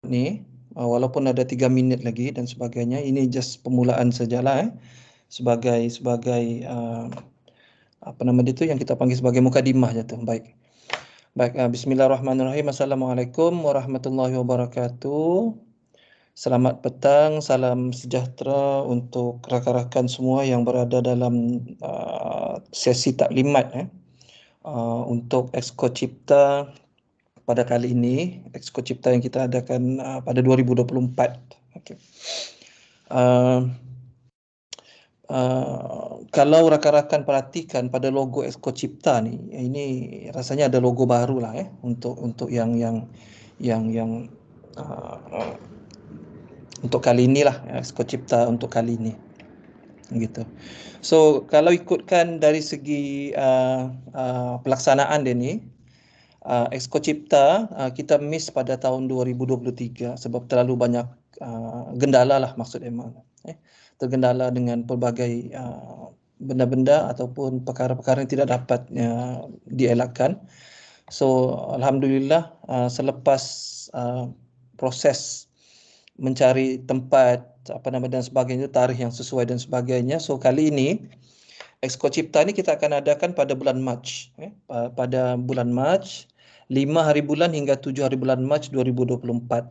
ni, walaupun ada 3 minit lagi dan sebagainya, ini just permulaan sajalah sebagai apa nama dia tu yang kita panggil sebagai mukadimah je tu. Baik. Bismillahirrahmanirrahim. Assalamualaikum warahmatullahi wabarakatuh. Selamat petang, salam sejahtera untuk rakan-rakan semua yang berada dalam sesi taklimat untuk Exco Cipta pada kali ini, Exco Cipta yang kita adakan pada 2024. Okay. Kalau rakan-rakan perhatikan pada logo Exco Cipta ni, ini rasanya ada logo baru lah untuk yang untuk kali inilah, Exco Cipta untuk kali ini, gitu. So kalau ikutkan dari segi pelaksanaan dia ni, Exco Cipta kita miss pada tahun 2023 sebab terlalu banyak gendala lah, maksud Emma. Tergendala dengan pelbagai benda-benda ataupun perkara-perkara yang tidak dapat dielakkan. So alhamdulillah selepas proses mencari tempat apa nama dan sebagainya, tarikh yang sesuai dan sebagainya, so kali ini Exco Cipta ni kita akan adakan pada bulan Mac, pada bulan Mac, 5 hari bulan hingga 7 hari bulan Mac 2024.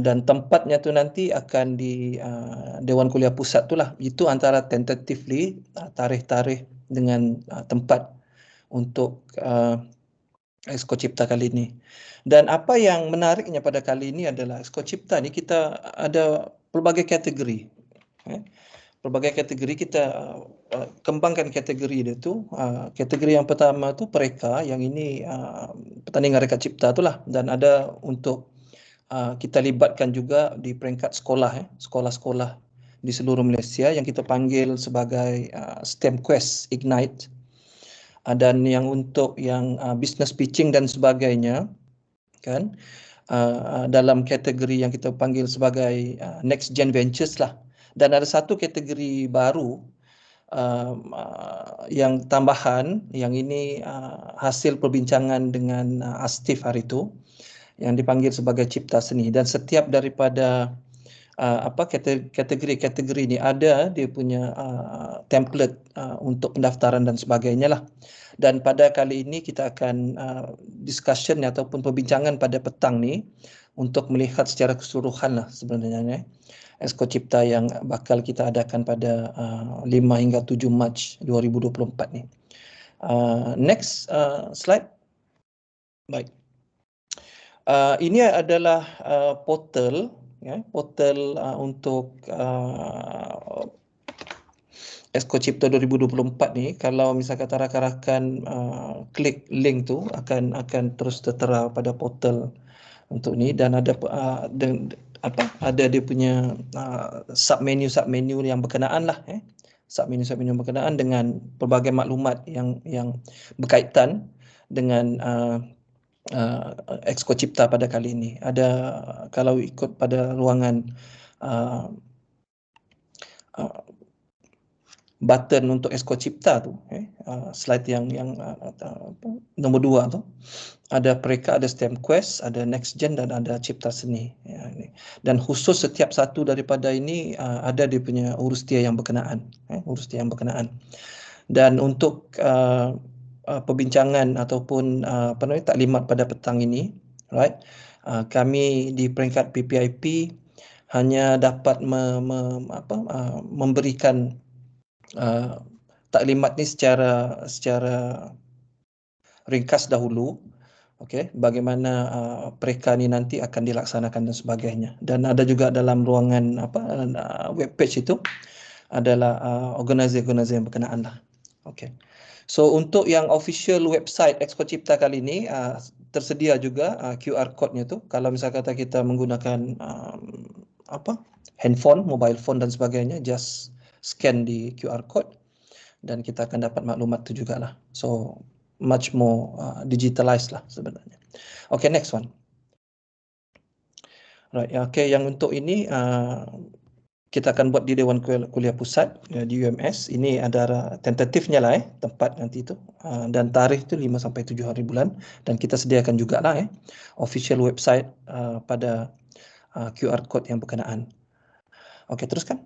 Dan tempatnya tu nanti akan di Dewan Kuliah Pusat tu lah. Itu antara tentatively tarikh-tarikh dengan tempat untuk Exco Cipta kali ini. Dan apa yang menariknya pada kali ini adalah Exco Cipta ni kita ada pelbagai kategori. Pelbagai kategori kita kembangkan kategori dia tu. Kategori yang pertama tu pereka, yang ini pertandingan reka cipta tu lah, dan ada untuk kita libatkan juga di peringkat sekolah, sekolah-sekolah di seluruh Malaysia yang kita panggil sebagai STEM Quest Ignite. Dan yang untuk yang business pitching dan sebagainya, kan, dalam kategori yang kita panggil sebagai Next Gen Ventures lah. Dan ada satu kategori baru yang tambahan, yang ini hasil perbincangan dengan Astif hari itu, yang dipanggil sebagai Cipta Seni. Dan setiap daripada kategori-kategori ni ada dia punya template untuk pendaftaran dan sebagainya lah. Dan pada kali ini kita akan discussion ataupun perbincangan pada petang ni untuk melihat secara keseluruhan lah sebenarnya Exco Cipta yang bakal kita adakan pada 5 hingga 7 Mac 2024 ni. Next slide. Baik. Ini adalah portal untuk Exco Cipta 2024 ni. Kalau misal kata rakan-rakan klik link tu akan terus tertera pada portal untuk ni, dan ada ada dia punya submenu yang berkenaan lah, submenu yang berkenaan dengan pelbagai maklumat yang berkaitan dengan Exco Cipta pada kali ini. Ada, kalau ikut pada ruangan button untuk Exco Cipta tu, slide yang nombor 2 tu, ada pereka, ada STEM Quest, ada Next Gen dan ada Cipta Seni. Dan khusus setiap satu daripada ini ada dia punya urustia yang berkenaan, Dan untuk perbincangan ataupun taklimat pada petang ini, right? Kami di peringkat PPIP hanya dapat memberikan taklimat ni secara ringkas dahulu, okey, bagaimana pereka ni nanti akan dilaksanakan dan sebagainya. Dan ada juga dalam ruangan web page itu adalah organizer-organizer yang berkenaan lah. Okey. So untuk yang official website Exco Cipta kali ini tersedia juga QR code-nya tu. Kalau misal kata kita menggunakan handphone, mobile phone dan sebagainya, just scan di QR code dan kita akan dapat maklumat tu jugalah. So much more digitalized lah sebenarnya. Okay, next one. Right, okay, yang untuk ini kita akan buat di Dewan Kuliah Pusat di UMS. Ini ada tentatifnya lah tempat nanti itu, dan tarikh itu 5 sampai 7 hari bulan, dan kita sediakan jugalah official website pada QR code yang berkenaan. Okey, teruskan.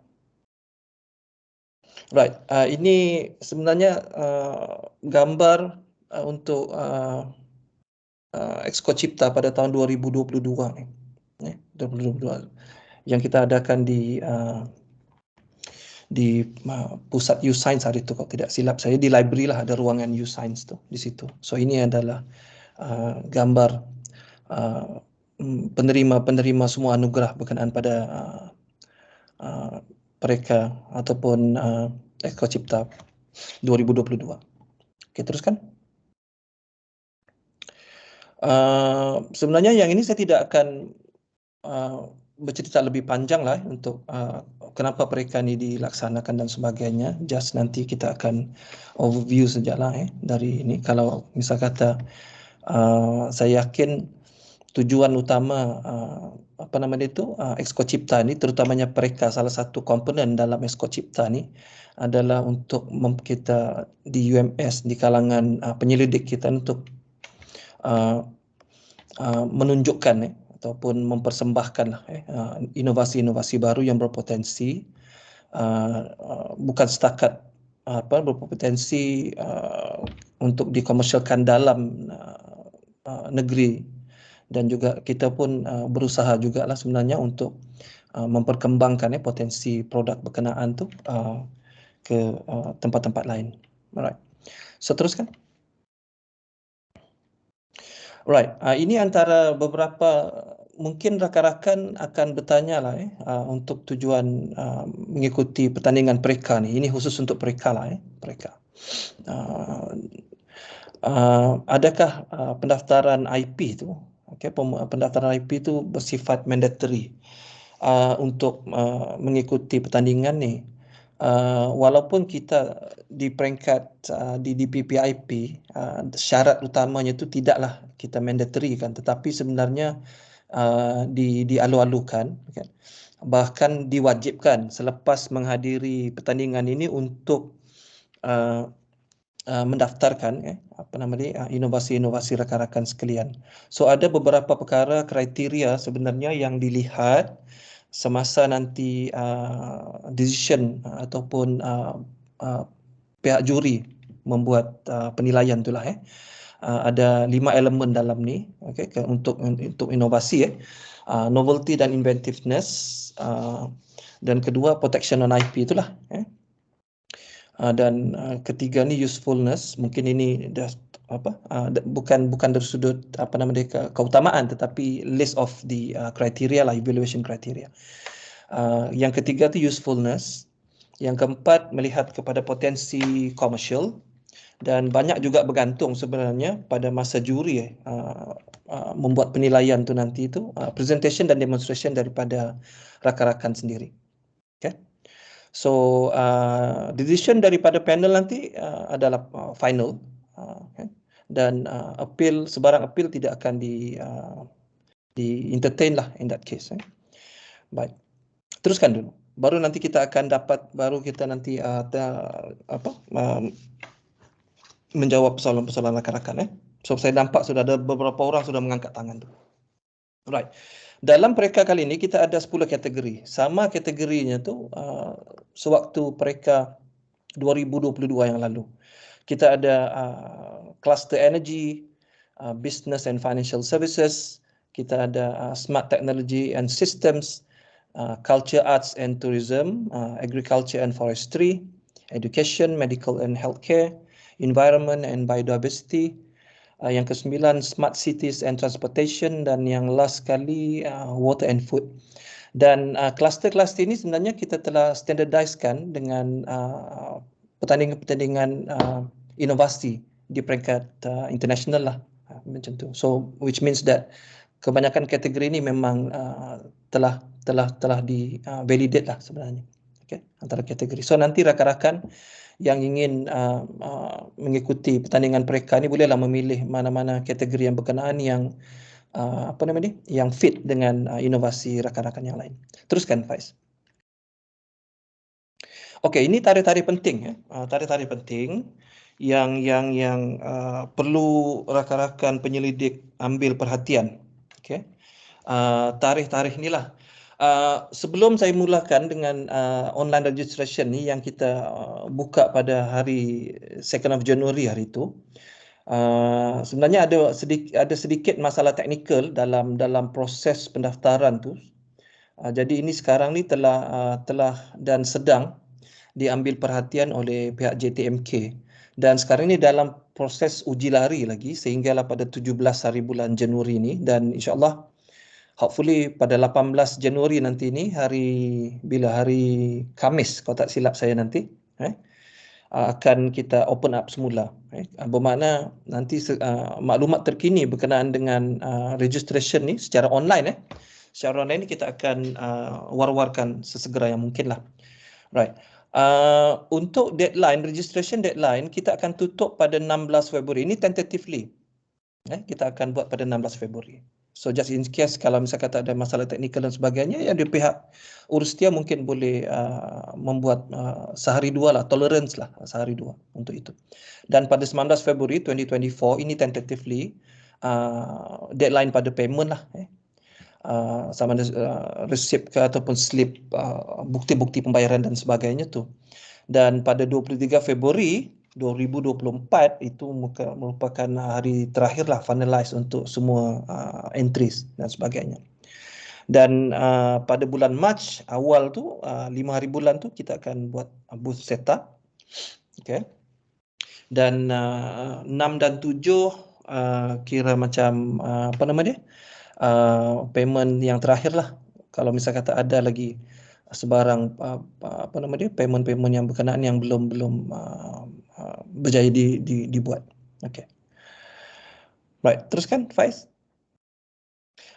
Right, ini sebenarnya gambar untuk Exco Cipta pada tahun 2022 ni. 2022 yang kita adakan di pusat U-Science hari itu, kalau tidak silap saya, di library lah, ada ruangan U-Science tu di situ. So ini adalah gambar penerima semua anugerah berkenaan pada mereka ataupun Exco Cipta 2022. Okey, teruskan. Sebenarnya yang ini saya tidak akan bercerita lebih panjang lah untuk kenapa mereka ni dilaksanakan dan sebagainya. Just nanti kita akan overview sajalah dari ini. Kalau misal kata saya yakin tujuan utama Exco Cipta ni, terutamanya mereka, salah satu komponen dalam Exco Cipta ni adalah untuk kita di UMS, di kalangan penyelidik kita, untuk menunjukkan ataupun mempersembahkan inovasi-inovasi baru yang berpotensi, bukan setakat berpotensi untuk dikomersialkan dalam negeri, dan juga kita pun berusaha jugalah sebenarnya untuk memperkembangkan potensi produk berkenaan tu ke tempat-tempat lain. Alright. So teruskan. Right, ini antara beberapa, mungkin rakan-rakan akan bertanya lah untuk tujuan mengikuti pertandingan Preka ni. Ini khusus untuk Preka lah Preka. Adakah pendaftaran IP tu? Okay, pendaftaran IP tu bersifat mandatory untuk mengikuti pertandingan ni. Walaupun kita di peringkat di DPPIP, syarat utamanya itu tidaklah kita mandatory kan, tetapi sebenarnya dialu-alukan, kan? Bahkan diwajibkan selepas menghadiri pertandingan ini untuk mendaftarkan inovasi-inovasi rakan-rakan sekalian. So ada beberapa perkara kriteria sebenarnya yang dilihat semasa nanti decision ataupun pihak juri membuat penilaian itulah ada 5 elemen dalam ni, okey, untuk inovasi novelty dan inventiveness, dan kedua protection on IP itulah dan ketiga ni usefulness. Mungkin ini dah bukan dari sudut keutamaan, tetapi list of the criteria lah, evaluation criteria. Yang ketiga tu usefulness, yang keempat melihat kepada potensi komersial, dan banyak juga bergantung sebenarnya pada masa juri membuat penilaian tu nanti tu, presentation dan demonstration daripada rakan-rakan sendiri. Okay. So decision daripada panel nanti adalah final, dan appeal, sebarang appeal tidak akan di entertain lah in that case. Baik, teruskan dulu. Baru nanti kita akan dapat, baru kita nanti menjawab persoalan-persoalan rakan-rakan. So saya nampak sudah ada beberapa orang sudah mengangkat tangan tu. Right. Dalam Preka kali ini kita ada 10 kategori. Sama kategorinya tu sewaktu Preka 2022 yang lalu. Kita ada cluster energy, business and financial services, kita ada smart technology and systems, culture, arts and tourism, agriculture and forestry, education, medical and healthcare, environment and biodiversity, yang ke-9 smart cities and transportation, dan yang last sekali water and food. Dan kluster-kluster ini sebenarnya kita telah standardiskan dengan pertandingan-pertandingan inovasi di peringkat international lah, macam tu. So which means that kebanyakan kategori ini memang telah di validate lah sebenarnya. Okay, antara kategori. So nanti rakan-rakan yang ingin mengikuti pertandingan mereka ni bolehlah memilih mana-mana kategori yang berkenaan yang yang fit dengan inovasi rakan-rakan yang lain. Teruskan, Faiz. Okey, ini tarikh-tarikh penting ya. Tarikh-tarikh penting yang perlu rakan-rakan penyelidik ambil perhatian. Okey. Tarikh-tarikh inilah. Sebelum saya mulakan dengan online registration ni yang kita buka pada hari 2nd of January hari itu, sebenarnya ada sedikit masalah teknikal dalam proses pendaftaran tu. Jadi ini sekarang ni telah dan sedang diambil perhatian oleh pihak JTMK, dan sekarang ini dalam proses uji lari lagi sehinggalah pada 17 hari bulan Januari ni, dan insyaAllah hopefully pada 18 Januari nanti ni, hari Khamis kalau tak silap saya nanti, akan kita open up semula. Bermakna nanti maklumat terkini berkenaan dengan registration ni secara online secara online ni kita akan war-warkan sesegera yang mungkin lah. Right. Untuk registration deadline, kita akan tutup pada 16 Februari. Ini tentatively. Kita akan buat pada 16 Februari. So just in case kalau misalkan tak ada masalah teknikal dan sebagainya, ya di pihak Urustia mungkin boleh membuat sehari dua lah, tolerance lah sehari dua untuk itu. Dan pada 19 Februari 2024, ini tentatively deadline pada payment lah. Sama ada resip ke ataupun slip bukti-bukti pembayaran dan sebagainya tu. Dan pada 23 Februari 2024 itu merupakan hari terakhirlah finalize untuk semua entries dan sebagainya. Dan pada bulan Mac awal tu 5 hari bulan tu kita akan buat booth setup. Okay. Dan 6 dan 7 kira macam apa nama dia? Payment yang terakhir lah. Kalau misal kata ada lagi sebarang apa nama dia, payment yang berkenaan yang belum berjaya dibuat. Okey. Right, teruskan Faiz.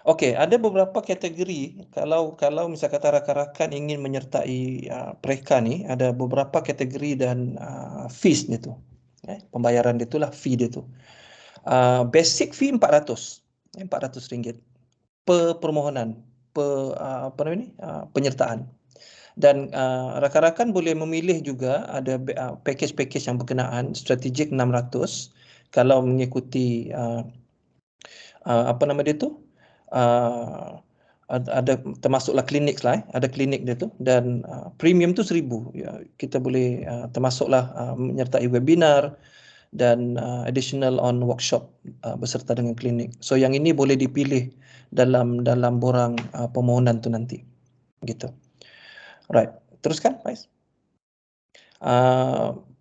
Okey, ada beberapa kategori kalau misal kata rakan-rakan ingin menyertai mereka ni, ada beberapa kategori dan fees dia tu. Pembayaran dia tu lah, fee dia tu. Basic fee RM400 per permohonan, penyertaan. Dan rakan-rakan boleh memilih juga ada package-package yang berkenaan. Strategik 600 kalau mengikuti apa nama dia tu, ada termasuklah klinik lah, ada klinik dia tu, dan premium tu 1000 ya, kita boleh termasuklah menyertai webinar dan additional on workshop beserta dengan klinik. So yang ini boleh dipilih dalam borang permohonan tu nanti. Gitu. Right. Teruskan, Faiz.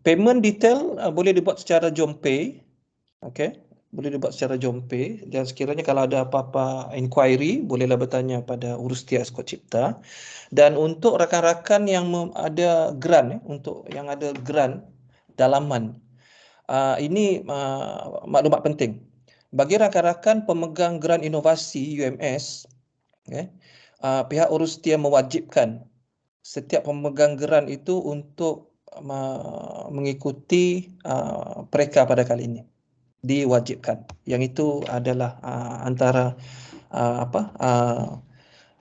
Payment detail boleh dibuat secara JomPay. Okay. Boleh dibuat secara JomPay, dan sekiranya kalau ada apa-apa inquiry bolehlah bertanya pada Urustia Eskot Cipta. Dan untuk rakan-rakan yang ada grant untuk yang ada grant dalaman, ini maklumat penting. Bagi rakan-rakan pemegang grant inovasi UMS, pihak Urustia mewajibkan setiap pemegang grant itu untuk mengikuti Preka pada kali ini. Diwajibkan. Yang itu adalah antara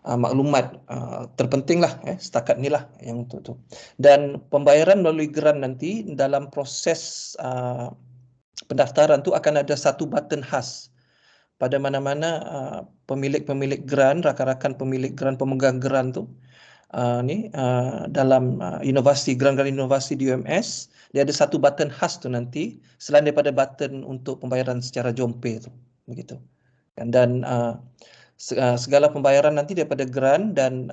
maklumat terpentinglah setakat inilah yang untuk tu. Dan pembayaran melalui grant nanti dalam proses pendaftaran tu akan ada satu button khas pada mana-mana pemilik grant, rakan-rakan pemilik grant, pemegang grant tu dalam grant inovasi di UMS, dia ada satu button khas tu nanti selain daripada button untuk pembayaran secara JomPay tu, begitu. Dan segala pembayaran nanti daripada grant dan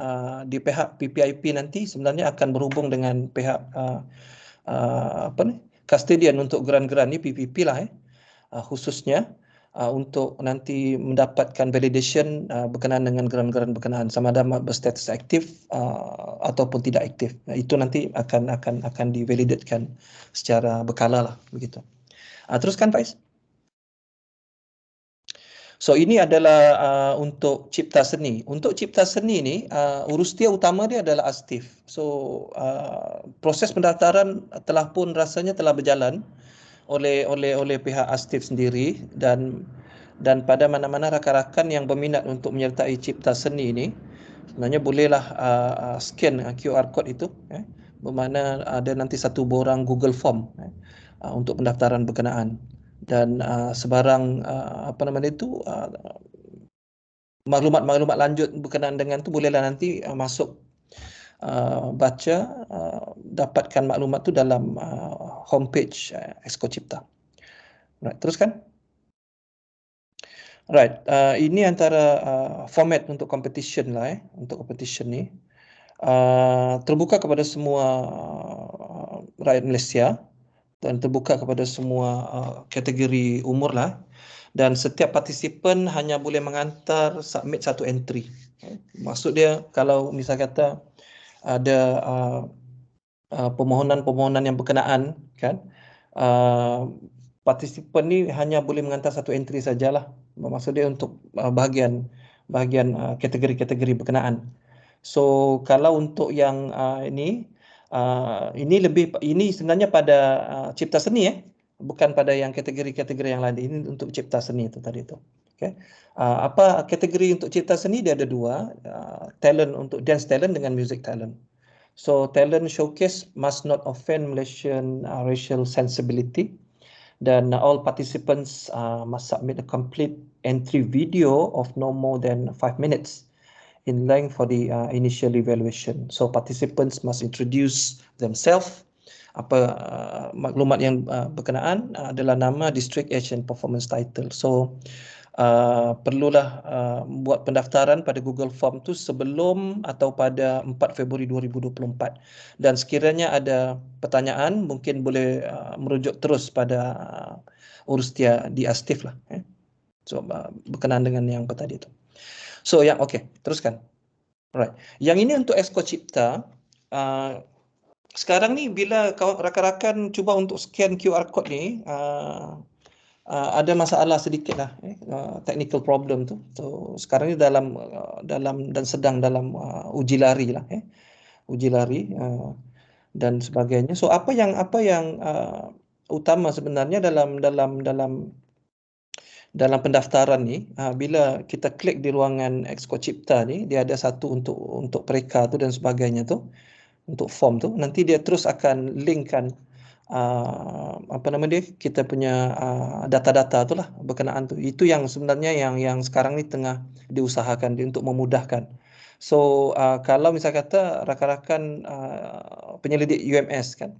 di pihak PPIP nanti sebenarnya akan berhubung dengan pihak custodian untuk grant-grant ni, PPP lah khususnya untuk nanti mendapatkan validation berkenaan dengan grant-grant berkenaan, sama ada berstatus aktif ataupun tidak aktif. Itu nanti akan divalidatkan secara berkala lah, begitu. Teruskan Faiz. So ini adalah untuk cipta seni. Untuk cipta seni ni Urustia utama dia adalah Astif. So proses pendaftaran rasanya telah berjalan oleh pihak Astif sendiri, dan pada mana-mana rakan-rakan yang berminat untuk menyertai cipta seni ini sebenarnya bolehlah scan QR code itu bermakna ada nanti satu borang Google Form untuk pendaftaran berkenaan, dan sebarang apa nama itu maklumat-maklumat lanjut berkenaan dengan tu bolehlah nanti masuk baca, dapatkan maklumat tu dalam homepage Exco Cipta. Right, teruskan. Right, ini antara format untuk competition lah untuk competition ni. Terbuka kepada semua rakyat Malaysia dan terbuka kepada semua kategori umur lah, dan setiap partisipan hanya boleh mengantar submit satu entry. Maksud dia kalau misal kata ada permohonan-permohonan yang berkenaan kan, partisipan ni hanya boleh mengantar satu entry sajalah. Maksud dia untuk bahagian kategori-kategori berkenaan. So kalau untuk yang ini sebenarnya pada cipta seni bukan pada yang kategori-kategori yang lain. Ini untuk cipta seni itu tadi tu. Okay. Apa kategori untuk cipta seni? Dia ada dua, talent untuk dance talent dengan music talent. So talent showcase must not offend Malaysian racial sensibility, dan all participants must submit a complete entry video of no more than 5 minutes in length for the initial evaluation. So participants must introduce themselves. Apa maklumat yang berkenaan adalah nama, district, age and performance title. So perlulah buat pendaftaran pada Google Form tu sebelum atau pada 4 Februari 2024. Dan sekiranya ada pertanyaan mungkin boleh merujuk terus pada Urustia di Astif lah. So berkenaan dengan yang tadi tu. So yang teruskan. Right. Yang ini untuk Exco Cipta. Sekarang ni bila rakan-rakan cuba untuk scan QR code ni, ada masalah sedikit lah, technical problem tu. So sekarang ni dalam dan sedang dalam uji lari lah, uji lari dan sebagainya. So apa yang utama sebenarnya dalam pendaftaran ni, bila kita klik di ruangan Exco Cipta ni, dia ada satu untuk pereka tu dan sebagainya tu, untuk form tu, nanti dia terus akan linkkan kita punya data-data tu lah berkenaan tu. Itu yang sebenarnya yang sekarang ni tengah diusahakan untuk memudahkan. So kalau misal kata rakan-rakan penyelidik UMS kan,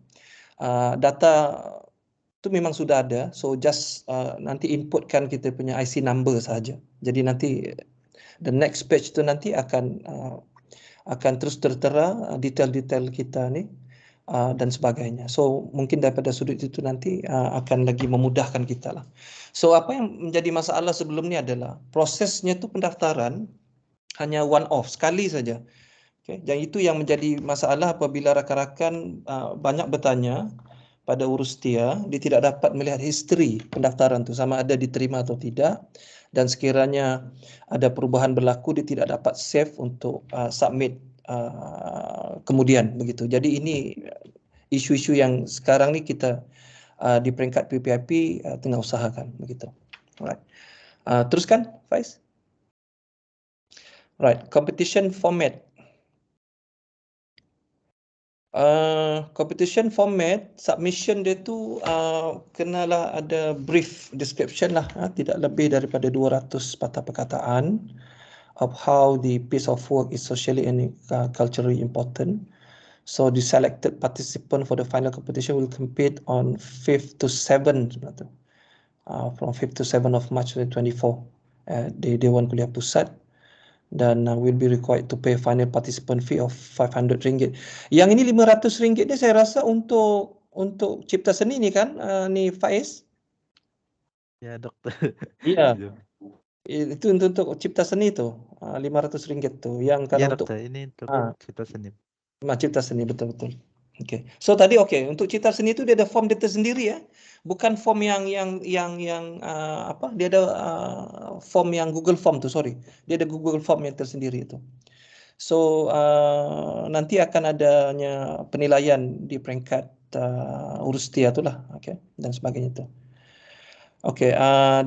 data tu memang sudah ada, so just nanti inputkan kita punya IC number saja. Jadi nanti the next page tu nanti akan terus tertera detail-detail kita ni dan sebagainya. So mungkin daripada sudut itu nanti akan lagi memudahkan kita lah. So apa yang menjadi masalah sebelum ni adalah prosesnya tu pendaftaran hanya one off, sekali saja. Okay. Dan itu yang menjadi masalah apabila rakan-rakan banyak bertanya pada Urustia, dia tidak dapat melihat history pendaftaran tu sama ada diterima atau tidak, dan sekiranya ada perubahan berlaku dia tidak dapat save untuk submit kemudian begitu. Jadi ini isu-isu yang sekarang ni kita di peringkat PPIP tengah usahakan begitu. Alright. Teruskan Faiz. Right, competition format. Competition format, submission dia tu kenalah ada brief description lah, tidak lebih daripada 200 patah perkataan of how the piece of work is socially and culturally important. So the selected participant for the final competition will compete on 5th to 7th from 5th to 7th of March 2024 di Dewan Kuliah Pusat, dan will be required to pay final participant fee of RM500. Yang ini RM500 ni saya rasa untuk cipta seni ni kan, ni Faiz? Ya, Doktor. Iya. Itu untuk cipta seni tu, RM500 tu. Yang kalau Ya, untuk Doktor, ini untuk cipta seni. Cipta seni, betul-betul. Okay. So tadi untuk cipta seni tu dia ada form dia tersendiri bukan form yang dia ada form yang Google Form tu, sorry. Dia ada Google Form yang tersendiri itu. So nanti akan adanya penilaian di peringkat Urustia tu lah, dan sebagainya tu.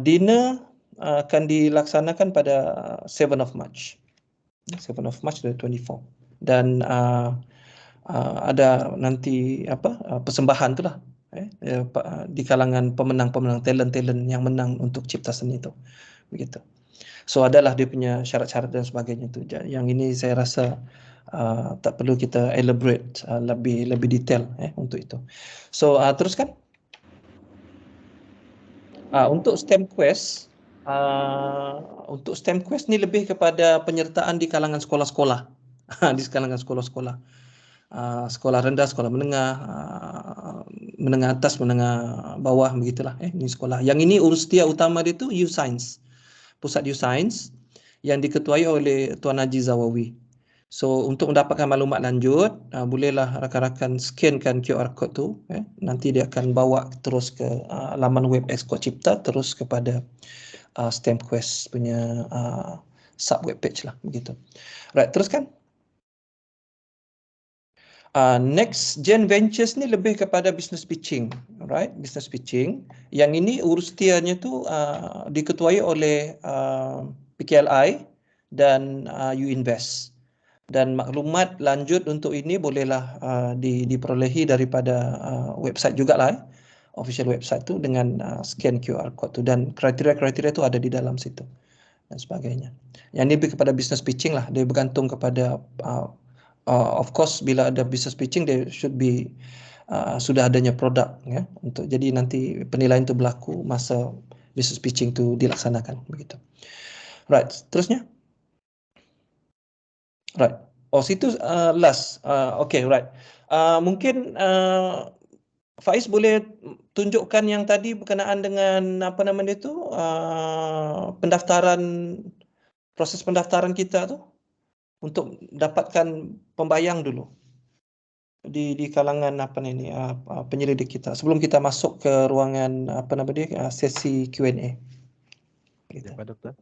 Dinner akan dilaksanakan pada 7 of March 2024, dan ada nanti persembahan tu lah di kalangan pemenang-pemenang talent-talent yang menang untuk cipta seni tu, begitu. So adalah dia punya syarat-syarat dan sebagainya tu. Yang ini saya rasa tak perlu kita elaborate lebih detail untuk itu. So teruskan. Untuk STEM Quest, ni lebih kepada penyertaan di kalangan sekolah-sekolah, di kalangan sekolah-sekolah, sekolah rendah, sekolah menengah, menengah atas, menengah bawah, begitulah. Ini sekolah. Yang ini urus dia utama dia tu U-Science, pusat U-Science yang diketuai oleh Tuan Haji Zawawi. So untuk mendapatkan maklumat lanjut, bolehlah rakan-rakan scankan QR code tu. Nanti dia akan bawa terus ke laman web Exco Cipta, terus kepada STEM Quest punya sub web page lah, begitu. Right, teruskan. Next Gen Ventures ni lebih kepada business pitching, right? Business pitching. Yang ini urusiannya tu diketuai oleh PKLI dan U-Invest. Dan maklumat lanjut untuk ini bolehlah diperolehi daripada website jugalah, official website tu dengan scan QR code tu, dan kriteria-kriteria tu ada di dalam situ dan sebagainya. Yang ini lebih kepada business pitching lah, dia bergantung kepada of course bila ada business pitching there should be sudah adanya produk ya, untuk jadi nanti penilaian tu berlaku masa business pitching tu dilaksanakan, begitu. Right, terusnya. Right. Oh, situ last. Okay, right. Mungkin Faiz boleh tunjukkan yang tadi berkenaan dengan apa nama dia tu, pendaftaran, proses pendaftaran kita tu untuk dapatkan pembayang dulu di kalangan apa ni penyelidik kita sebelum kita masuk ke ruangan apa nama dia, sesi Q&A. Gitu. Ya, Pak Dokter.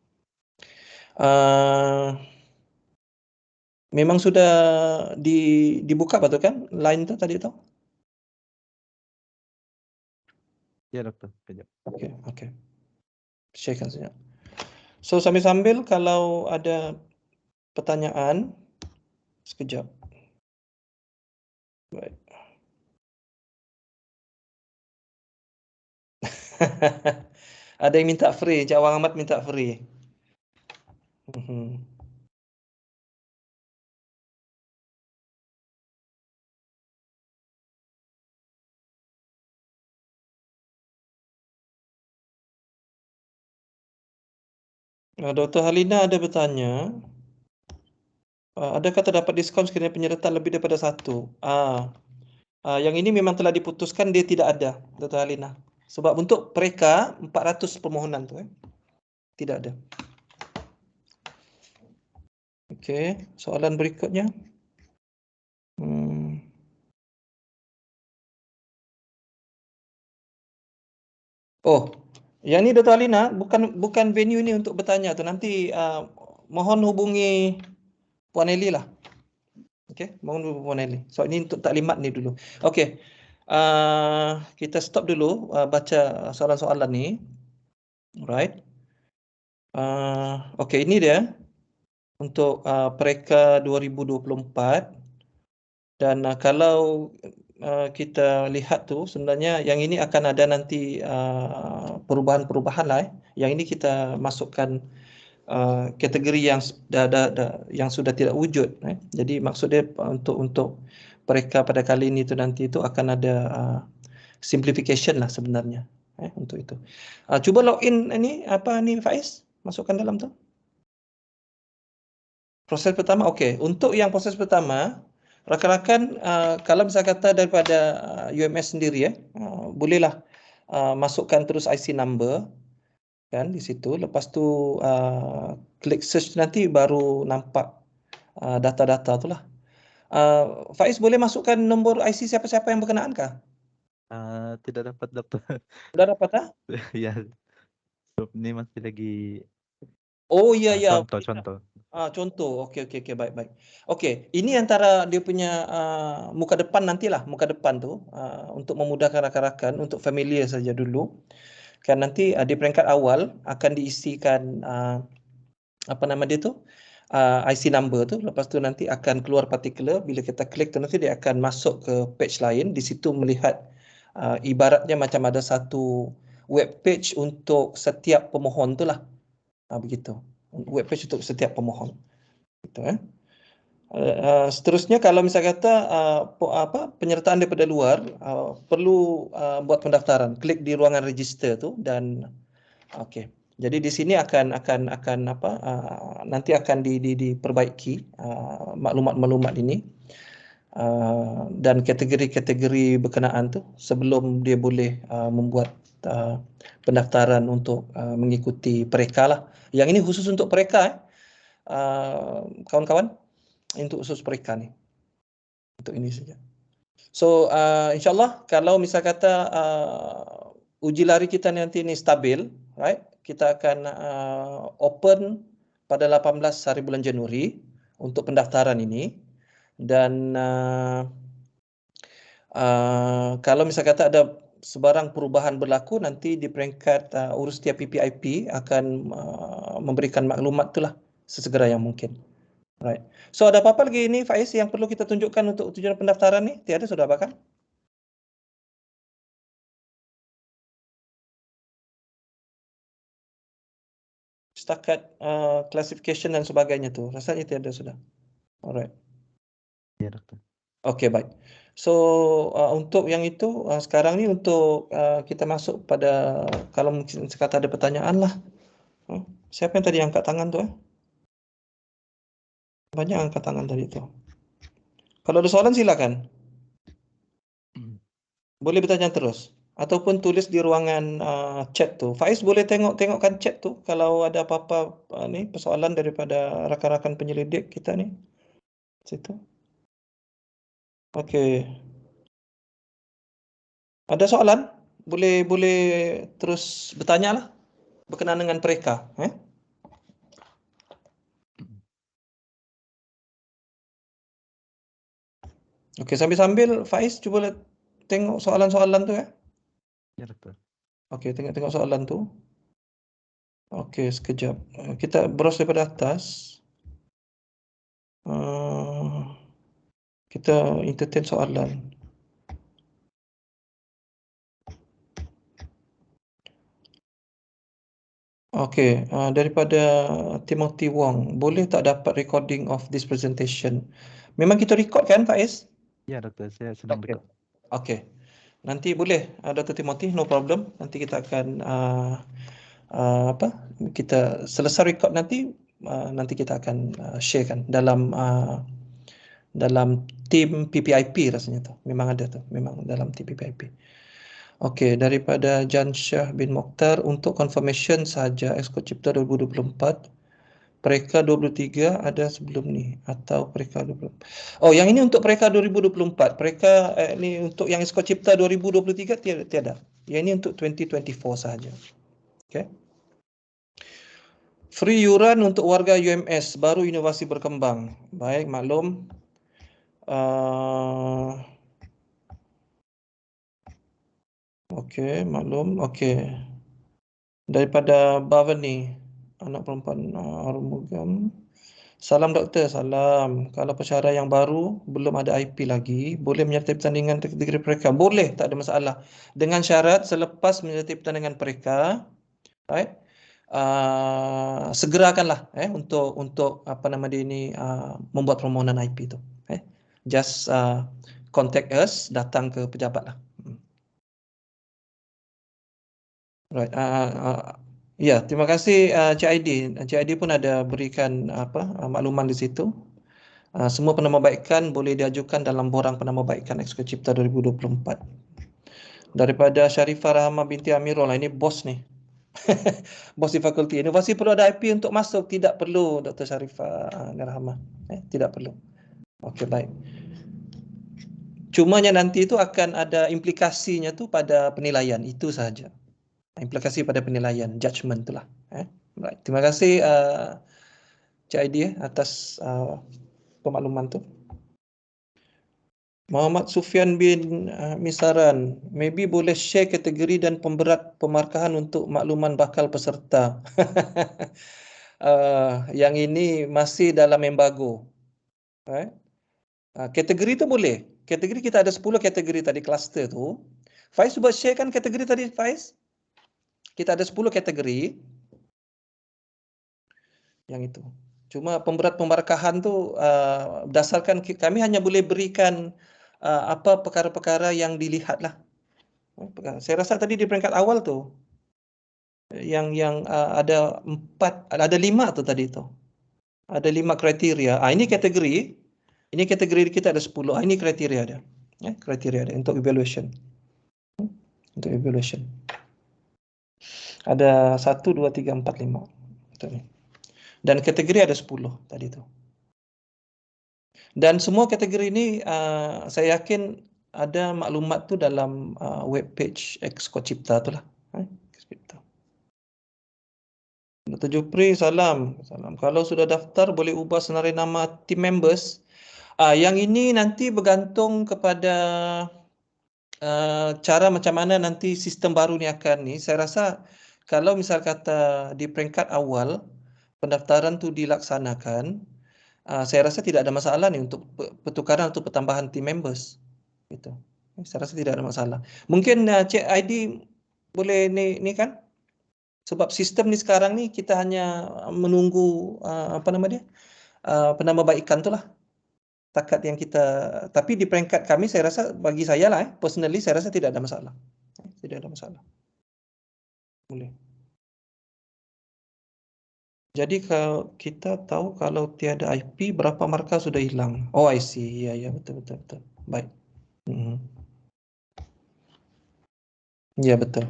Memang sudah dibuka betul kan line tu tadi tu? Ya Dokter, kejap. Okey. Sharekan saja. So sambil-sambil kalau ada pertanyaan sekejap. Baik. Ada yang minta free, Cik Awang Ahmad minta free. Dr. Halina ada bertanya, adakah terdapat diskaun sekiranya penyertaan lebih daripada satu? Yang ini memang telah diputuskan dia tidak ada, Dr. Halina. Sebab untuk mereka 400 permohonan tu tidak ada. Okey, soalan berikutnya. Oh, yang ni Dr. Alina bukan venue ni untuk bertanya tu. Nanti mohon hubungi Puan Eli lah. Okey, mohon hubungi Puan Eli. So ini untuk taklimat ni dulu. Okey. Kita stop dulu baca soalan-soalan ni. Alright. Okey, ini dia untuk Pereka 2024. Dan kalau kita lihat tu sebenarnya yang ini akan ada nanti perubahan-perubahan lah. Yang ini kita masukkan kategori yang yang sudah tidak wujud. Jadi maksudnya untuk mereka pada kali ini tu nanti itu akan ada simplification lah sebenarnya untuk itu. Cuba login ini apa ni Faiz? Masukkan dalam tu. Proses pertama, okey. Untuk yang proses pertama, rakan-rakan kalau bisa kata daripada UMS sendiri bolehlah masukkan terus IC number kan di situ. Lepas tu klik search nanti baru nampak data-data tu lah. Faiz boleh masukkan nombor IC siapa-siapa yang berkenaan kah? Tidak dapat Dokter. Sudah dapat tak? Ya. Ini masih lagi Ya. contoh. Contoh. Okey, baik. Okey, ini antara dia punya muka depan nantilah, muka depan tu untuk memudahkan rakan-rakan, untuk familiar saja dulu. Kan nanti di peringkat awal akan diisikan apa nama dia tu? IC number tu, lepas tu nanti akan keluar particular, bila kita klik tu nanti dia akan masuk ke page lain, di situ melihat ibaratnya macam ada satu web page untuk setiap pemohon tu lah. Begitu. Web page untuk setiap pemohon. Gitu, seterusnya kalau misalnya kata penyertaan daripada luar perlu buat pendaftaran, klik di ruangan register tu dan okey. Jadi di sini akan nanti akan diperbaiki maklumat-maklumat ini dan kategori-kategori berkenaan tu sebelum dia boleh membuat pendaftaran untuk mengikuti pereka lah. Yang ini khusus untuk pereka kawan-kawan, untuk khusus pereka ni. Untuk ini saja. So insyaAllah kalau misal kata uji lari kita nanti ni stabil, right? Kita akan open pada 18 hari bulan Januari untuk pendaftaran ini. Dan kalau misal kata ada sebarang perubahan berlaku, nanti di peringkat urus tiap PPIP akan memberikan maklumat itulah sesegera yang mungkin. Right. So ada apa-apa lagi ini Faiz yang perlu kita tunjukkan untuk tujuan pendaftaran ni? Tiada, sudah apa kan? Setakat classification dan sebagainya tu, rasanya tiada sudah. Alright. Ya, Doktor. Okey, baik. So untuk yang itu sekarang ni untuk kita masuk pada, kalau mungkin sekata ada pertanyaan lah. Siapa yang tadi angkat tangan tu? Banyak angkat tangan tadi tu. Kalau ada soalan silakan. Boleh bertanya terus ataupun tulis di ruangan chat tu. Faiz boleh tengokkan chat tu kalau ada apa-apa ni persoalan daripada rakan-rakan penyelidik kita ni. Situ. Okey. Ada soalan? Boleh terus bertanya lah berkenaan dengan pereka, Okey, sambil-sambil Faiz cuba tengok soalan-soalan tu Ya, Doktor. Okey, tengok soalan tu. Okey, sekejap. Kita browse daripada atas. Kita entertain soalan. Okey, daripada Timothy Wong, boleh tak dapat recording of this presentation? Memang kita record kan, Faiz? Ya, Doktor, saya sedang record. Okey. Nanti boleh, Dr. Timothy, no problem. Nanti kita akan kita selesai record nanti kita akan sharekan dalam tim PPIP rasanya tu. Memang ada tu, memang dalam tim PPIP. Okey, daripada Jansyah bin Mokhtar, untuk confirmation saja Exco Cipta 2024, Pereka 23 ada sebelum ni atau Pereka 20. Oh, yang ini untuk Pereka 2024. Pereka ni untuk yang Exco Cipta 2023 tiada. Yang ini untuk 2024 sahaja. Okey. Free yuran untuk warga UMS baru inovasi berkembang. Baik, maklum. Okey, maklum. Okey. Daripada Bavani, anak perempuan Arumugam. Salam doktor, salam. Kalau pesara yang baru belum ada IP lagi, boleh menyertai pertandingan kategori mereka? Boleh, tak ada masalah. Dengan syarat selepas menyertai pertandingan mereka, right? Segerakanlah untuk apa nama dia ini membuat permohonan IP tu. Just contact us, datang ke pejabat lah. Right. Ya, terima kasih Cik Aidi. Cik Aidi pun ada berikan makluman di situ. Semua penambahbaikan boleh diajukan dalam borang penambahbaikan Exco Cipta 2024. Daripada Sharifah Rahmah binti Amirul, ini bos ni. Bos di Fakulti Inovasi perlu ada IP untuk masuk? Tidak perlu, Dr. Sharifah Rahmah. Tidak perlu. Okey, baik. Cumanya nanti itu akan ada implikasinya tu pada penilaian, itu sahaja. Implikasi pada penilaian, judgement itulah. Right. Terima kasih Cik Aidi atas pemakluman tu. Muhammad Sufian bin Misaran, maybe boleh share kategori dan pemberat pemarkahan untuk makluman bakal peserta. Yang ini masih dalam embargo. Kategori tu boleh. Kategori kita ada 10 kategori tadi cluster tu. Faiz cuba share kan kategori tadi Faiz? Kita ada 10 kategori. Yang itu. Cuma pemberat pembarakahan tu berdasarkan kami hanya boleh berikan apa perkara-perkara yang dilihat lah. Saya rasa tadi di peringkat awal tu yang ada 5 tu tadi tu. Ada 5 kriteria. Ini kategori. Ini kategori kita ada 10. Ini kriteria dia. Kriteria dia untuk evaluation. Untuk evaluation. Ada 1, 2, 3, 4, 5. Dan kategori ada 10 tadi tu. Dan semua kategori ini saya yakin ada maklumat tu dalam web page Exco Cipta tu lah. Dr. Jupri, salam. Kalau sudah daftar boleh ubah senarai nama team members. Yang ini nanti bergantung kepada cara macam mana nanti sistem baru ni akan ni. Saya rasa kalau misal kata di peringkat awal pendaftaran tu dilaksanakan, saya rasa tidak ada masalah ni untuk pertukaran atau pertambahan team members. Gitu. Saya rasa tidak ada masalah. Mungkin Cik ID boleh ni kan? Sebab sistem ni sekarang ni kita hanya menunggu penambahbaikan tu lah. Takat yang kita, tapi di peringkat kami saya rasa bagi saya lah personally saya rasa tidak ada masalah. Tidak ada masalah. Boleh. Jadi kalau kita tahu kalau tiada IP berapa markah sudah hilang. Oh I see. Ya betul. Baik. Ya betul.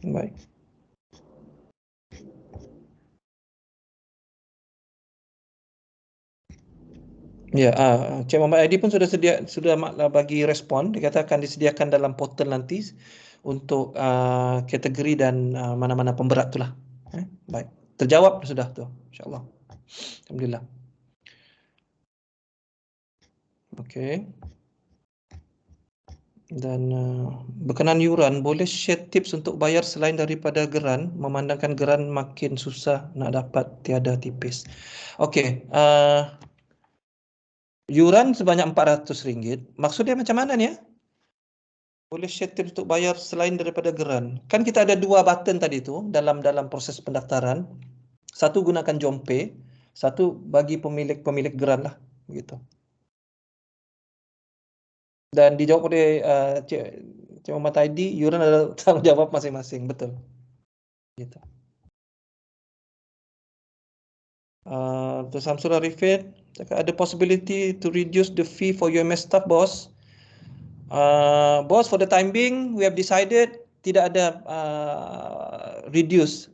Baik. Ya, Cik Muhammad Adi pun sudah bagi respon. Dia kata akan disediakan dalam portal nanti untuk kategori dan mana-mana pemberat itulah. Baik. Terjawab sudah tu, insya-Allah. Alhamdulillah. Okey. Dan berkenaan yuran, boleh share tips untuk bayar selain daripada geran, memandangkan geran makin susah nak dapat, tiada tipis. Okey, yuran sebanyak RM400. Maksudnya macam mana ni ya? Boleh share tips untuk bayar selain daripada geran. Kan kita ada 2 button tadi tu dalam proses pendaftaran. Satu gunakan JomPay, satu bagi pemilik geran lah, begitu. Dan dijawab oleh Cik Muhammad Taidi, yuran adalah tanggungjawab masing-masing, betul. Gitu. Dr. Samsul Arifin, ada possibility to reduce the fee for UMS staff, boss? Boss, for the time being, we have decided tidak ada reduce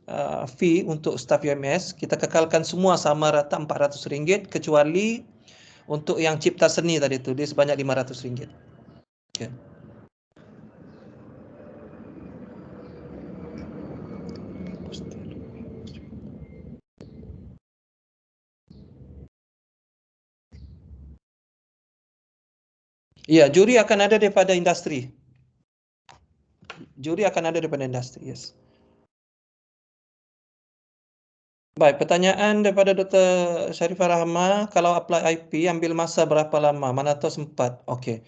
fee untuk staff UMS. Kita kekalkan semua sama rata RM400 kecuali untuk yang cipta seni tadi tu, dia sebanyak RM500. Okay. Ya, juri akan ada daripada industri. Yes. Baik, pertanyaan daripada Dr. Sharifah Rahma, kalau apply IP ambil masa berapa lama? Mana tahu sempat. Okey.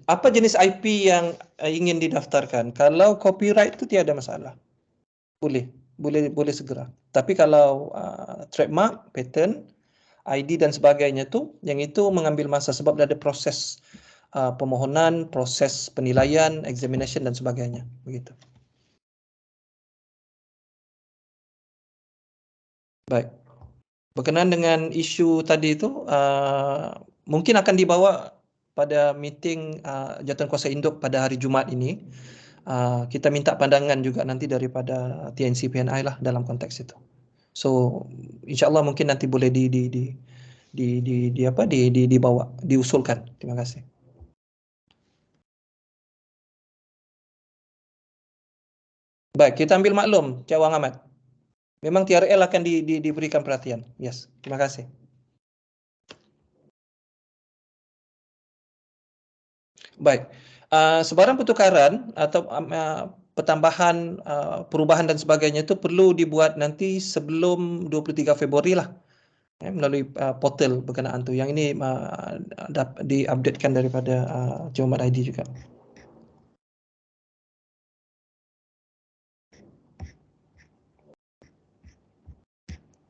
Apa jenis IP yang ingin didaftarkan? Kalau copyright itu tiada masalah. Boleh segera. Tapi kalau trademark, patent, ID dan sebagainya tu, yang itu mengambil masa sebab ada proses permohonan, proses penilaian, examination dan sebagainya, begitu. Baik. Berkenaan dengan isu tadi itu, mungkin akan dibawa pada meeting Jawatankuasa Induk pada hari Jumaat ini. Kita minta pandangan juga nanti daripada TNC PNI lah dalam konteks itu. So, insya-Allah mungkin nanti boleh dibawa, diusulkan. Terima kasih. Baik, kita ambil maklum, Cik Wang Ahmad. Memang TRL akan diberikan perhatian. Yes, terima kasih. Baik, sebarang pertukaran atau pertambahan, perubahan dan sebagainya itu perlu dibuat nanti sebelum 23 Februari lah. Melalui portal berkenaan tu. Yang ini di-updatekan daripada Cemat ID juga.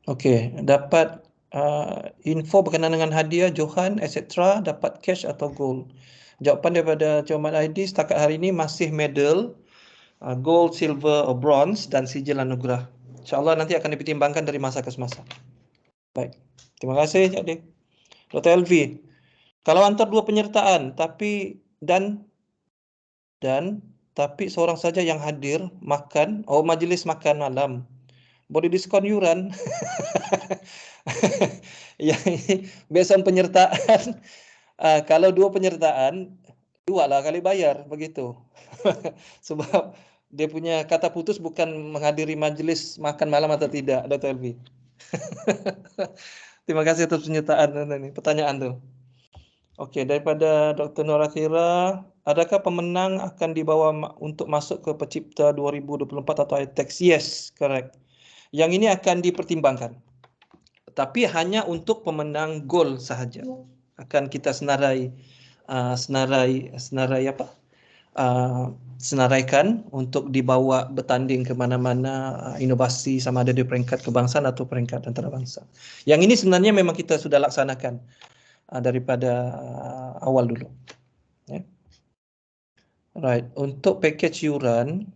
Okey, dapat info berkenaan dengan hadiah, Johan, etc. Dapat cash atau gold. Jawapan daripada Cemat ID setakat hari ini masih medal, gold, silver, bronze dan sijil anugerah. InsyaAllah nanti akan dipertimbangkan dari masa ke semasa. Baik, terima kasih Cik Dik. Dr. Elvi, kalau antar dua penyertaan tapi seorang saja yang hadir makan, majlis makan malam, boleh diskon yuran. Yang ini based on penyertaan. Kalau dua penyertaan, 2 lah kali bayar begitu. Sebab dia punya kata putus bukan menghadiri majlis makan malam atau tidak, Dr. Elvi. Terima kasih atas pertanyaan tu. Okey, daripada Dr. Norathira, adakah pemenang akan dibawa untuk masuk ke Pencipta 2024 atau ITEX? Yes, correct. Yang ini akan dipertimbangkan. Tapi hanya untuk pemenang gold sahaja. Akan kita senaraikan untuk dibawa bertanding ke mana-mana inovasi, sama ada di peringkat kebangsaan atau peringkat antarabangsa. Yang ini sebenarnya memang kita sudah laksanakan daripada awal dulu. Right, untuk package yuran,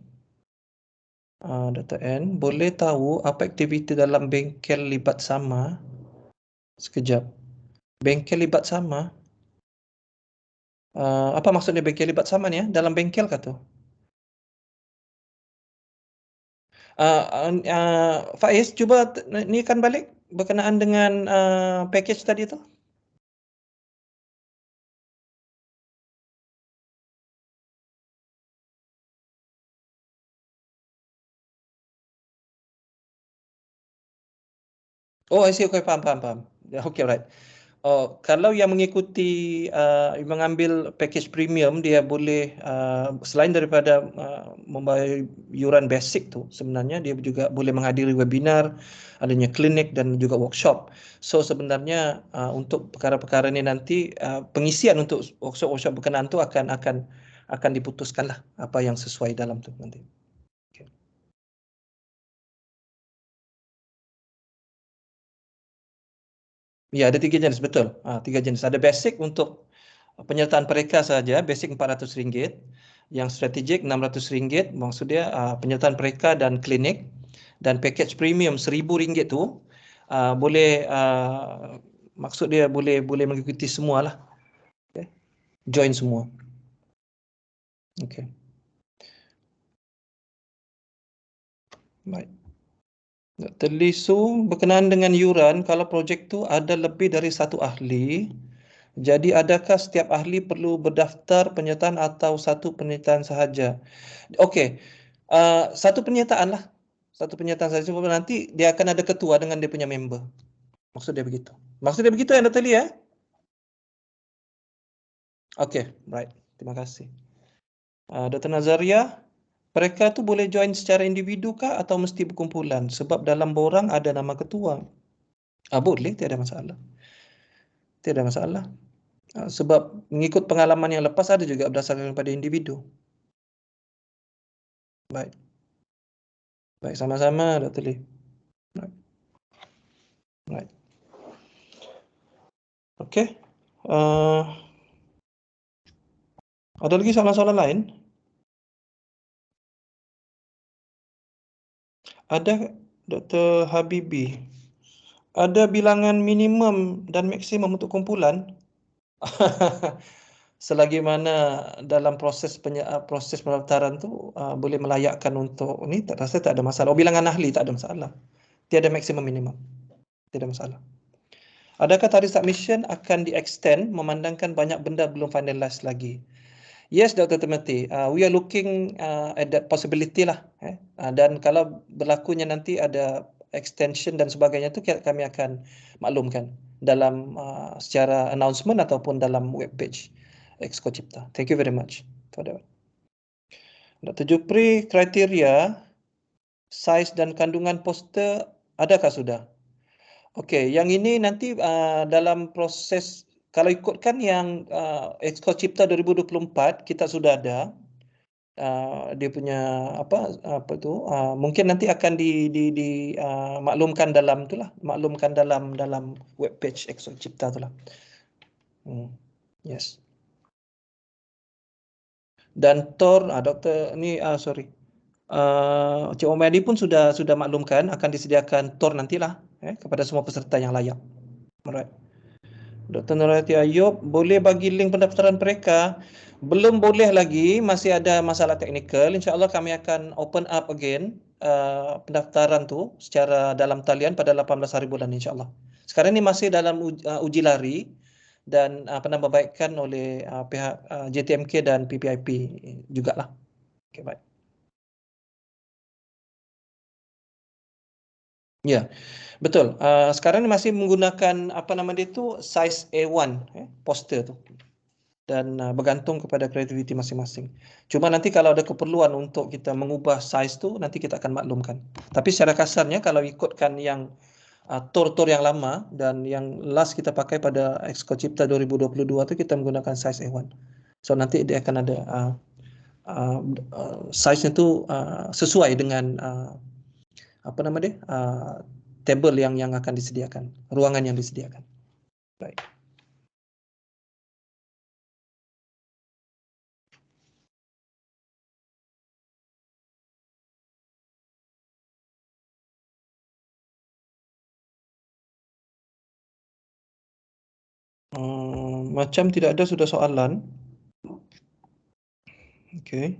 Dr. N, boleh tahu apa aktiviti dalam bengkel libat sama? Sekejap. Bengkel libat sama? Apa maksudnya bengkel libat sama ni ya? Dalam bengkel kah tu? Faiz, cuba ni kan balik berkenaan dengan package tadi tu. Oh, I see. Okay, faham. Okay, right. Kalau yang mengikuti mengambil package premium, dia boleh selain daripada membayar yuran basic tu, sebenarnya dia juga boleh menghadiri webinar, adanya klinik dan juga workshop. So sebenarnya untuk perkara-perkara ni nanti pengisian untuk workshop berkenaan tu akan diputuskanlah apa yang sesuai dalam tu nanti. Ya, ada 3 jenis, betul. 3 jenis. Ada basic untuk penyertaan mereka saja, basic RM400. Yang strategik RM600. Maksudnya penyertaan mereka dan klinik. Dan package premium RM1,000 tu boleh, maksud dia boleh mengikuti semualah. Okay. Join semua. Okey. Baik. Dr. Lee Su, berkenaan dengan yuran, kalau projek tu ada lebih dari satu ahli, jadi adakah setiap ahli perlu berdaftar penyertaan atau satu penyertaan sahaja? Okey, satu penyertaan lah. Satu penyertaan sahaja, sebab nanti dia akan ada ketua dengan dia punya member. Maksud dia begitu. Maksud dia begitu ya, Dr. Lee ya? Okey, right. Terima kasih. Dr. Nazaria, mereka tu boleh join secara individu kah atau mesti berkumpulan? Sebab dalam borang ada nama ketua. Boleh, tiada masalah. Tiada masalah. Sebab mengikut pengalaman yang lepas ada juga berdasarkan pada individu. Baik. Baik, sama-sama Dr. Lee. Right. Okey. Ada lagi soalan-soalan lain? Ada, Dr. Habibi. Ada bilangan minimum dan maksimum untuk kumpulan? Selagi mana dalam proses pendaftaran tu boleh melayakkan untuk ni, rasa tak ada masalah. Bilangan ahli tak ada masalah. Tiada maksimum minimum. Tiada masalah. Adakah tarikh submission akan di-extend memandangkan banyak benda belum finalize lagi? Yes, Dr. Timothy. We are looking at that possibility lah. Dan kalau berlakunya nanti ada extension dan sebagainya tu, kami akan maklumkan dalam secara announcement ataupun dalam web page Exco Cipta. Thank you very much for that. Dr. Jupri, kriteria, saiz dan kandungan poster adakah sudah? Okey, yang ini nanti dalam proses, kalau ikutkan yang Exco Cipta 2024 kita sudah ada dia punya apa tu mungkin nanti akan di maklumkan dalam itulah, maklumkan dalam web page Exco Cipta itulah. Yes. Dan Tor doktor ni sorry. Cik Omadi pun sudah maklumkan akan disediakan Tor nantilah kepada semua peserta yang layak. Alright. Dr. Nurhayati Ayub, boleh bagi link pendaftaran mereka? Belum boleh lagi, masih ada masalah teknikal. InsyaAllah kami akan open up again pendaftaran tu secara dalam talian pada 18 hari bulan insyaAllah. Sekarang ni masih dalam uji lari dan penambahbaikan oleh pihak JTMK dan PPIP jugalah. Okay, baik. Ya, betul. Sekarang ni masih menggunakan dia tu size A1 poster tu. Dan bergantung kepada kreativiti masing-masing. Cuma nanti kalau ada keperluan untuk kita mengubah saiz tu, nanti kita akan maklumkan. Tapi secara kasarnya kalau ikutkan yang tor yang lama dan yang last kita pakai pada Exco Cipta 2022 tu kita menggunakan saiz A1. So nanti dia akan ada saiznya tu sesuai dengan table yang akan disediakan, ruangan yang disediakan. Baik. Macam tidak ada sudah soalan. Okey.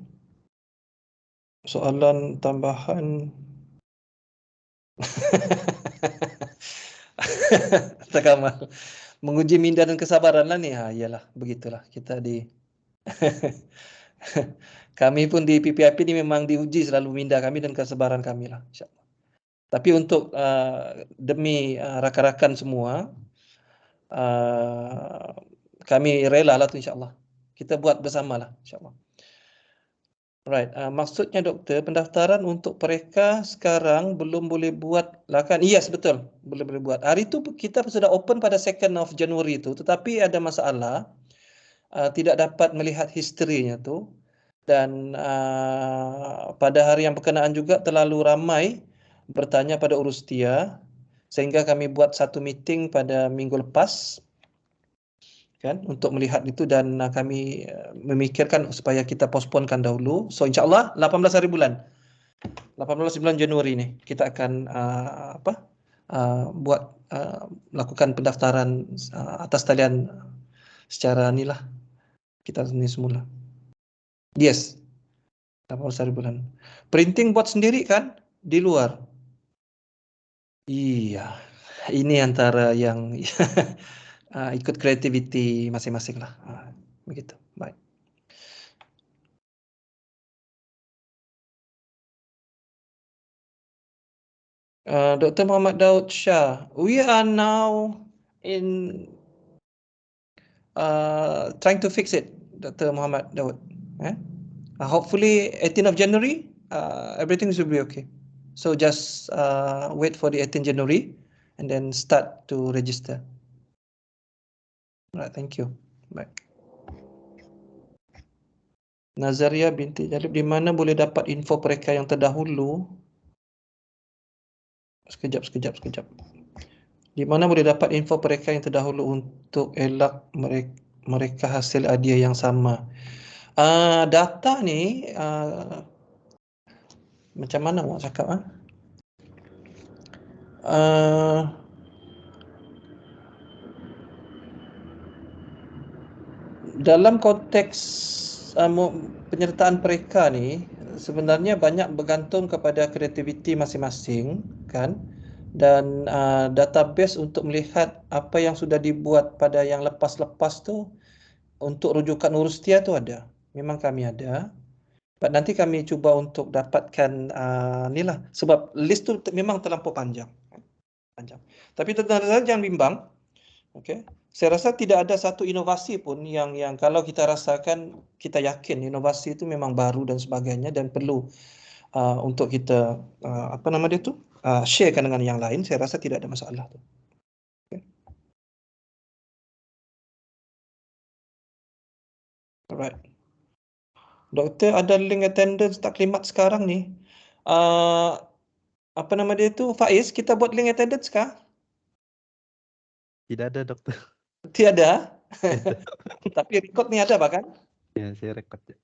Soalan tambahan. Tak Kamal. Menguji minda dan kesabaran lah ni. Iyalah, begitulah kita di kami pun di PPIP ni memang diuji selalu minda kami dan kesabaran kami lah, insyaAllah. Tapi untuk demi rakan-rakan semua, kami rela lah tu insyaAllah. Kita buat bersamalah insyaAllah. Right, maksudnya doktor, pendaftaran untuk mereka sekarang belum boleh buat lah kan? Yes, betul. Boleh buat. Hari tu kita sudah open pada 2nd of January tu, tetapi ada masalah. Tidak dapat melihat historinya tu. Dan pada hari yang berkenaan juga terlalu ramai bertanya pada Urustia, sehingga kami buat satu meeting pada minggu lepas kan untuk melihat itu dan kami memikirkan supaya kita postponekan dahulu. So insyaAllah 18 hari bulan 18 bulan Januari ni kita akan buat lakukan pendaftaran atas talian secara inilah kita ni semula. Yes, 18 hari bulan. Printing buat sendiri kan di luar. Iya, ini antara yang ikut kreativiti masing-masing lah. Begitu. Baik. Dr. Muhammad Daud Shah, we are now in trying to fix it, Dr. Muhammad Daud. Hopefully 18th of January, everything should be okay. So just wait for the 18th January and then start to register. Alright, thank you. Bye. Nazaria binti Jalib, di mana boleh dapat info mereka yang terdahulu? Sekejap. Di mana boleh dapat info mereka yang terdahulu untuk elak mereka hasil hadiah yang sama? Data ni macam mana awak cakap? Dalam konteks penyertaan mereka ni sebenarnya banyak bergantung kepada kreativiti masing-masing kan, dan database untuk melihat apa yang sudah dibuat pada yang lepas-lepas tu untuk rujukan Urustia tu ada. Memang kami ada. Nanti kami cuba untuk dapatkan ni lah, sebab list tu memang terlampau panjang. Tapi tentang saja jangan bimbang. Okey. Saya rasa tidak ada satu inovasi pun yang kalau kita rasakan, kita yakin inovasi itu memang baru dan sebagainya dan perlu untuk kita apa nama dia tu sharekan dengan yang lain. Saya rasa tidak ada masalah tu. Okay. Alright. Doktor, ada link attendance taklimat sekarang ni. Apa nama dia tu? Faiz, kita buat link attendance kah? Tidak ada, Dokter. Tiada. Ada. Tapi record ni ada bahkan? Ya, saya rekod ya.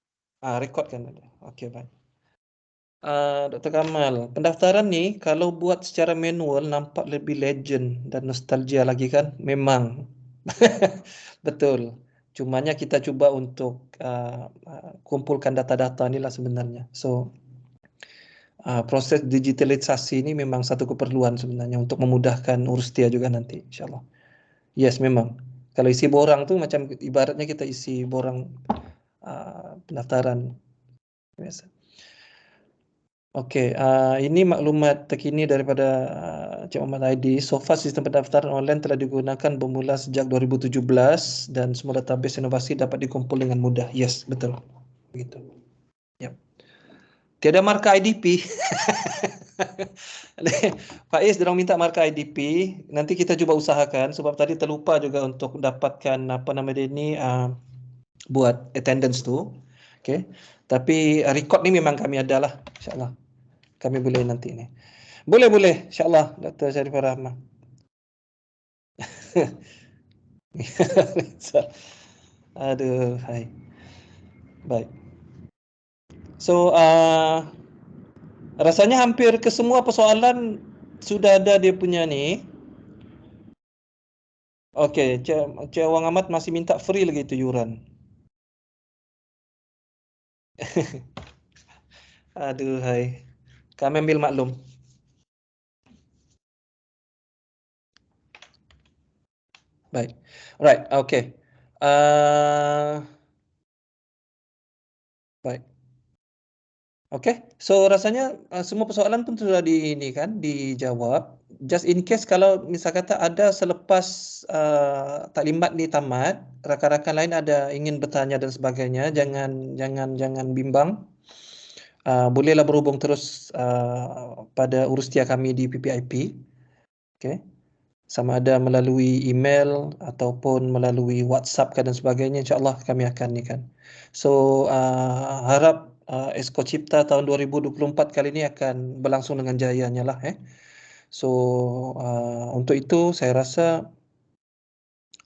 Record kan ada. Okey, baik. Dr. Kamal, pendaftaran ni kalau buat secara manual nampak lebih legend dan nostalgia lagi kan? Memang. Betul. Cumanya kita cuba untuk kumpulkan data-data ni lah sebenarnya. So, proses digitalisasi ini memang satu keperluan sebenarnya untuk memudahkan Urustia juga nanti, insyaAllah. Yes, memang. Kalau isi borang tu macam ibaratnya kita isi borang pendaftaran biasa. Okey, ini maklumat terkini daripada Cik Muhammad Aidi. So far sistem pendaftaran online telah digunakan bermula sejak 2017 dan semua database inovasi dapat dikumpul dengan mudah. Yes, betul. Begitu. Yep. Tiada markah IDP. Faiz dorang minta markah IDP. Nanti kita cuba usahakan sebab tadi terlupa juga untuk dapatkan apa nama dia ni buat attendance tu. Okey. Tapi record ni memang kami ada lah, insya-Allah. Kami boleh nanti ni. Boleh, insya-Allah Dr. Sharifah Rahmah. Aduh, hai. Baik. So, rasanya hampir ke semua persoalan sudah ada dia punya ni. Okey, Cik Wang Ahmad masih minta free lagi tu yuran. Aduh, hai. Kami ambil maklum. Baik. Alright, okey. Baik. Okey. So rasanya semua persoalan pun sudah ini kan dijawab. Just in case kalau misal kata ada selepas taklimat ni tamat, rakan-rakan lain ada ingin bertanya dan sebagainya, jangan bimbang. Bolehlah berhubung terus pada Urustia kami di PPIP. Okey. Sama ada melalui email ataupun melalui WhatsApp dan sebagainya, insya-Allah kami akan ni kan. So harap Exco Cipta tahun 2024 kali ini akan berlangsung dengan jayanya lah. So untuk itu saya rasa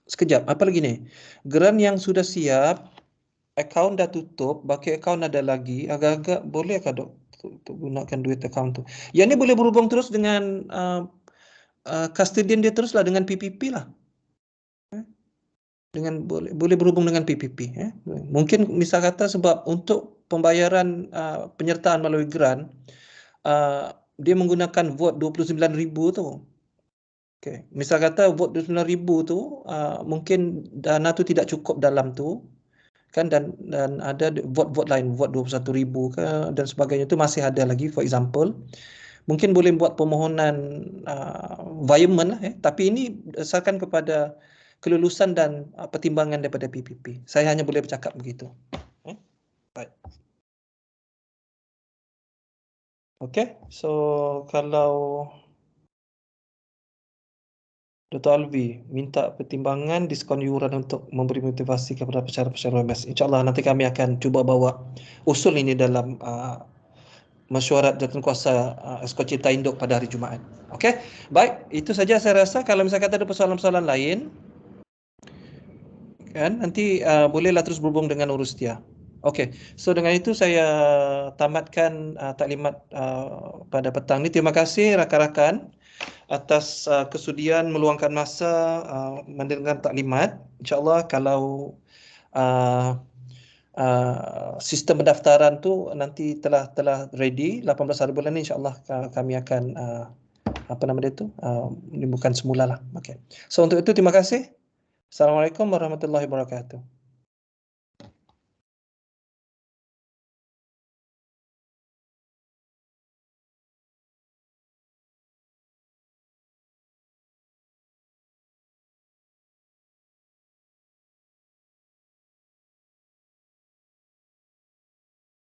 sekejap, apa lagi ni? Geran yang sudah siap, akaun dah tutup, baki akaun ada lagi, agak-agak bolehkah dok untuk gunakan duit akaun tu? Yang ni boleh berhubung terus dengan custodian dia teruslah dengan PPP lah. Dengan boleh berhubung dengan PPP. Mungkin misal kata sebab untuk pembayaran penyertaan melalui geran, dia menggunakan vote 29,000 tu. Okay. Misal kata vote 29,000 tu mungkin dana tu tidak cukup dalam tu kan, dan ada vote lain, vote 21,000 ke dan sebagainya tu masih ada lagi, for example. Mungkin boleh buat permohonan environment lah, tapi ini berdasarkan kepada kelulusan dan pertimbangan daripada PPP. Saya hanya boleh bercakap begitu. Baik. Okey, so kalau Dr. Alvi minta pertimbangan diskon yuran untuk memberi motivasi kepada peserta-peserta WMS. InsyaAllah nanti kami akan cuba bawa usul ini dalam mesyuarat jawatankuasa Exco Cipta Induk pada hari Jumaat. Okey, baik. Itu saja saya rasa. Kalau misalnya kata ada persoalan-persoalan lain, kan nanti bolehlah terus berhubung dengan Urustia. Okey, so dengan itu saya tamatkan taklimat pada petang ini. Terima kasih rakan-rakan atas kesudian meluangkan masa mendengar taklimat. InsyaAllah kalau sistem pendaftaran tu nanti telah ready 18 hari bulan ni, insyaAllah kami akan apa nama dia tu menimbulkan semula lah. Okay. So untuk itu terima kasih. Assalamualaikum warahmatullahi wabarakatuh.